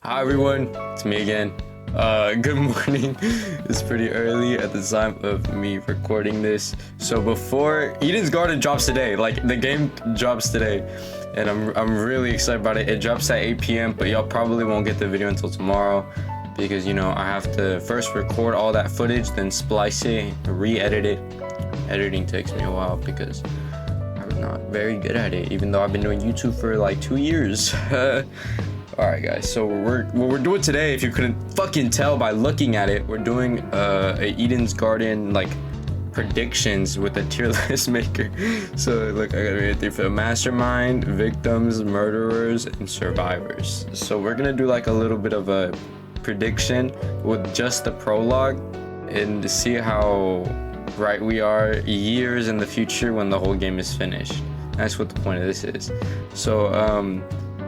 Hi everyone, it's me again. Good morning. It's pretty early at the time of me recording this. So before Eden's Garden drops today, like the game drops today, and I'm really excited about it. It drops at 8 p.m. but y'all probably won't get the video until tomorrow because I have to first record all that footage, then splice it, re-edit it. Editing takes me a while because I'm not very good at it, even though I've been doing YouTube for like 2 years. Alright guys, so what we're doing today, if you couldn't fucking tell by looking at it, we're doing a Eden's Garden like predictions with a tier list maker. So look, I gotta read it through for mastermind, victims, murderers, and survivors. So we're gonna do like a little bit of a prediction with just the prologue and to see how right we are years in the future when the whole game is finished. That's what the point of this is. So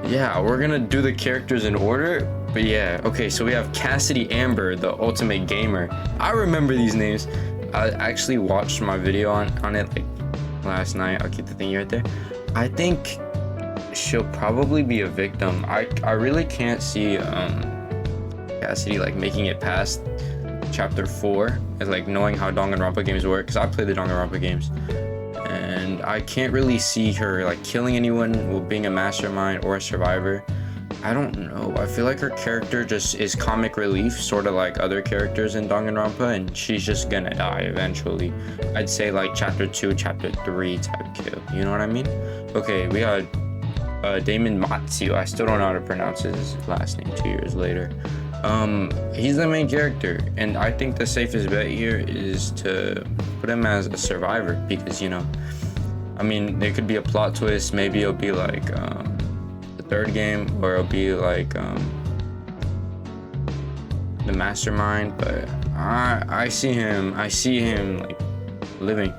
yeah, we're gonna do the characters in order, but yeah, okay, so we have Cassidy Amber, the ultimate gamer. I remember these names. I actually watched my video on it like last night. I'll keep the thing right there. I think she'll probably be a victim. I really can't see Cassidy like making it past chapter 4 and like knowing how Danganronpa games work, because I play the Danganronpa games. And I can't really see her like killing anyone while being a mastermind or a survivor. I don't know. I feel like her character just is comic relief, sort of like other characters in Danganronpa, and she's just gonna die eventually. I'd say like chapter 2, chapter 3 type kill. You know what I mean? Okay, we got Damion Maitsu. I still don't know how to pronounce his last name 2 years later. He's the main character, and I think the safest bet here is to put him as a survivor because I mean, there could be a plot twist. Maybe it'll be like the third game, or it'll be like the mastermind. But I see him like living.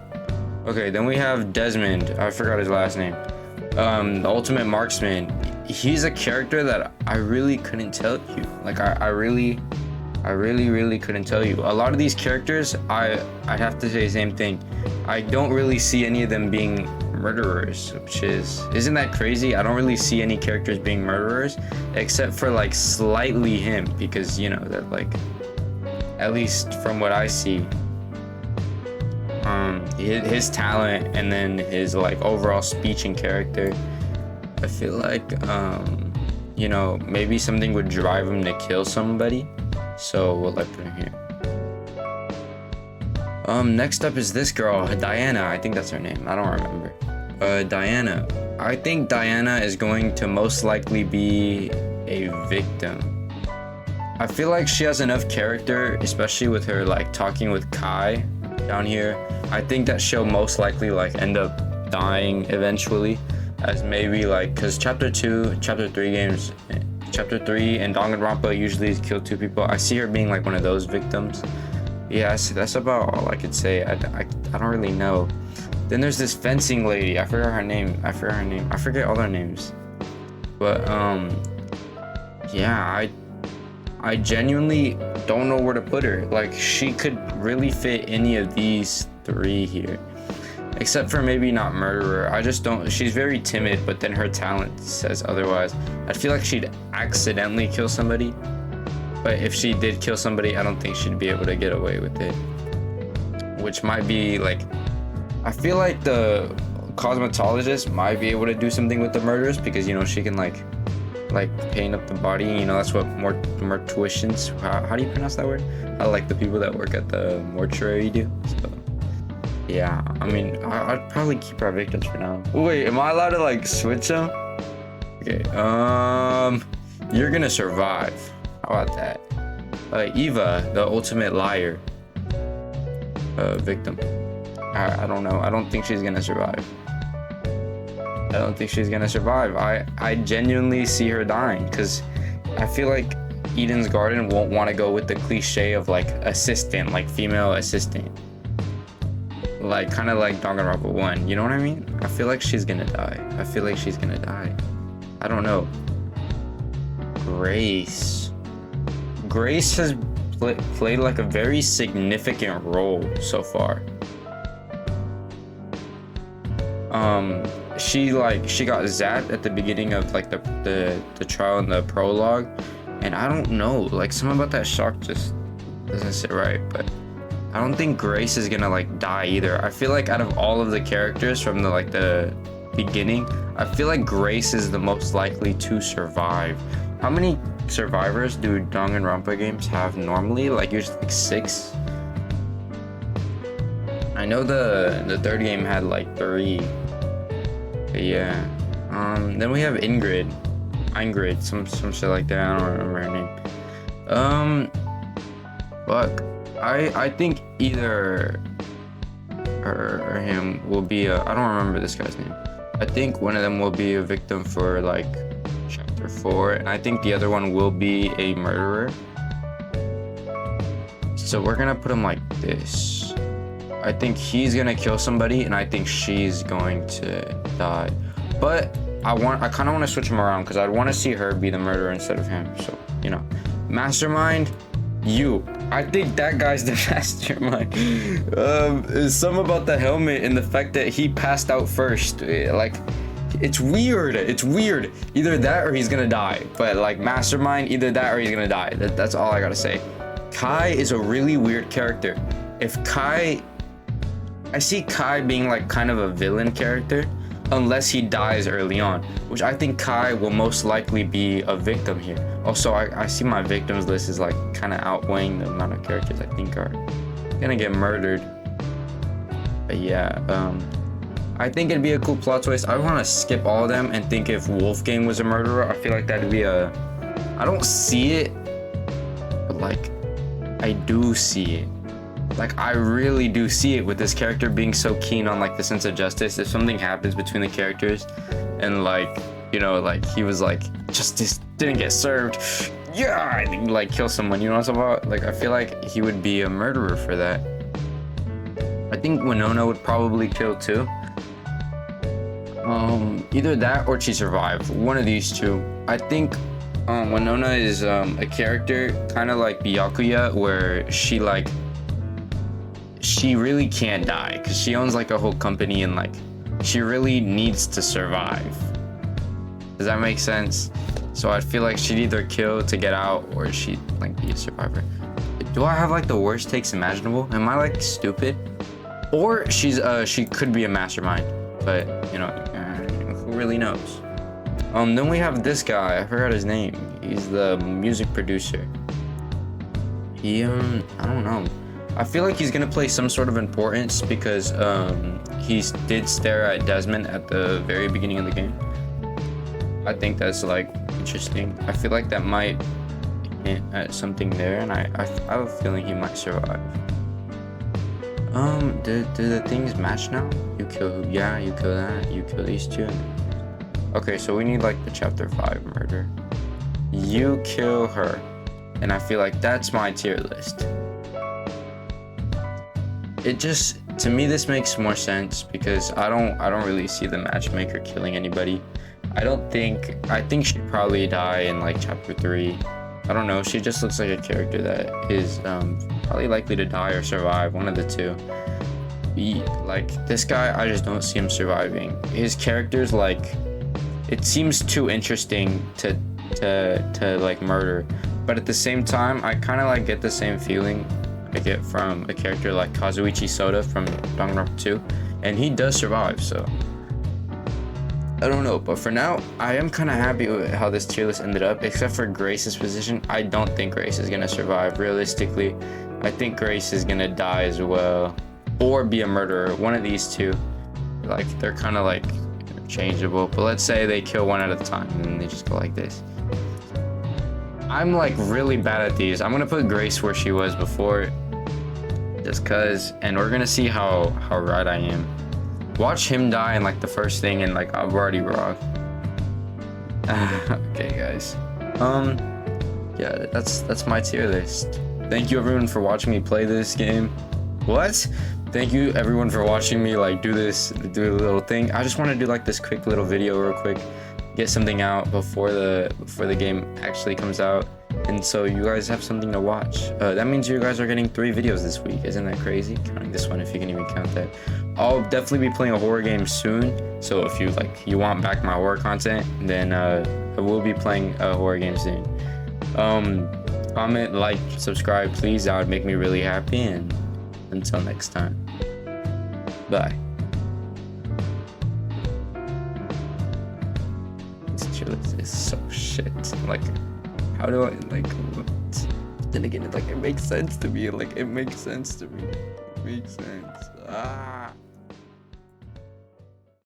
Okay, then we have Desmond. I forgot his last name. The ultimate marksman. He's a character that I really couldn't tell you. Like I really couldn't tell you. A lot of these characters, I'd have to say the same thing. I don't really see any of them being murderers, which isn't that crazy? I don't really see any characters being murderers, except for like slightly him, because that like, at least from what I see, his talent and then his like overall speech and character, I feel like maybe something would drive him to kill somebody. So we'll let put him here. Next up is this girl, Diana. I think that's her name. I don't remember. Diana. I think Diana is going to most likely be a victim. I feel like she has enough character, especially with her like talking with Kai down here. I think that she'll most likely like end up dying eventually, as maybe like, because chapter 2, chapter 3 games, chapter 3 and Danganronpa usually kill 2 people. I see her being like one of those victims. Yeah, that's about all I could say. I don't really know. Then there's this fencing lady. I forget her name. I forget all their names. But yeah, I genuinely don't know where to put her. Like, she could really fit any of these 3 here, except for maybe not murderer. I just don't. She's very timid, but then her talent says otherwise. I feel like she'd accidentally kill somebody, but if she did kill somebody, I don't think she'd be able to get away with it, which might be like, I feel like the cosmetologist might be able to do something with the murders, because she can like paint up the body. That's what morticians, how do you pronounce that word? How like the people that work at the mortuary do. So yeah, I mean, I'd probably keep our victims for now. Wait, am I allowed to like switch them? Okay, you're gonna survive. How about that? Eva, the ultimate liar. Victim. I don't know. I don't think she's gonna survive. I genuinely see her dying, because I feel like Eden's Garden won't want to go with the cliche of like assistant, like female assistant. Like kind of like Danganronpa 1, you know what I mean? I feel like she's gonna die. I don't know. Grace has played like a very significant role so far. She got zapped at the beginning of like the trial in the prologue, And I don't know, like something about that shark just doesn't sit right. But I don't think Grace is gonna like die either. I feel like out of all of the characters from the beginning, I feel like Grace is the most likely to survive. How many survivors do Danganronpa games have normally? Like usually like 6. I know the third game had like 3. But yeah. Then we have Ingrid, some shit like that. I don't remember her name. Fuck. I think either her or him will be I don't remember this guy's name. I think one of them will be a victim for like chapter 4, and I think the other one will be a murderer. So we're gonna put him like this. I think he's gonna kill somebody, and I think she's going to die. But I kind of want to switch him around because I'd want to see her be the murderer instead of him. So, you know, mastermind, you. I think that guy's the mastermind. Something about the helmet and the fact that he passed out first. Like, it's weird. It's weird. Either that or he's gonna die. But like mastermind, either that or he's gonna die. That's all I gotta say. Kai is a really weird character. I see Kai being like kind of a villain character, unless he dies early on, which I think Kai will most likely be a victim here. Also, I see my victims list is like kind of outweighing the amount of characters I think are gonna get murdered. But yeah, I think it'd be a cool plot twist. I want to skip all of them and think if Wolfgang was a murderer. I feel like that'd be I don't see it, but like I do see it. Like I really do see it with this character being so keen on like the sense of justice. If something happens between the characters and like, you know, like he was like, justice didn't get served, yeah, I think like kill someone, you know what I'm talking about? Like I feel like he would be a murderer for that. I think Winona would probably kill too. Either that or she survived, one of these two. I think Winona is a character kind of like Byakuya, where she really can't die because she owns like a whole company and like she really needs to survive. Does that make sense? So I feel like she'd either kill to get out or she'd like be a survivor. Do I have like the worst takes imaginable? Am I like stupid? Or she could be a mastermind, but you know, who really knows? Then we have this guy. I forgot his name. He's the music producer. He I don't know. I feel like he's gonna play some sort of importance because he did stare at Desmond at the very beginning of the game. I think that's like interesting. I feel like that might hint at something there, and I have a feeling he might survive. Do the things match now? You kill who? Yeah, you kill that. You kill these two. Okay, so we need like the chapter 5 murder. You kill her, and I feel like that's my tier list. It just, to me, this makes more sense because I don't really see the matchmaker killing anybody. I think she'd probably die in like chapter 3. I don't know, she just looks like a character that is probably likely to die or survive, one of the two. Like this guy, I just don't see him surviving. His character's like, it seems too interesting to like murder, but at the same time, I kind of like get the same feeling I get from a character like Kazuichi Soda from Danganronpa 2, and he does survive, so I don't know. But for now, I am kind of happy with how this tier list ended up, except for Grace's position. I don't think Grace is gonna survive realistically. I think Grace is gonna die as well, or be a murderer, one of these two. Like they're kind of like interchangeable, but let's say they kill one at a time and they just go like this. I'm like really bad at these. I'm gonna put Grace where she was before, just cause, and we're gonna see how right I am. Watch him die in like the first thing, and like I'm already wrong. Okay, guys. Yeah, that's my tier list. Thank you everyone for watching me play this game. What? Thank you everyone for watching me like do a little thing. I just want to do like this quick little video real quick, get something out before the game actually comes out, and so you guys have something to watch. That means you guys are getting 3 videos this week. Isn't that crazy? Counting this one, if you can even count that. I'll definitely be playing a horror game soon, so if you want back my horror content, then I will be playing a horror game soon. Comment, like, subscribe, please. That would make me really happy. And until next time, bye. This is so shit. Like, how do I, like, what? Then again, like, it makes sense to me. Like, it makes sense to me. It makes sense.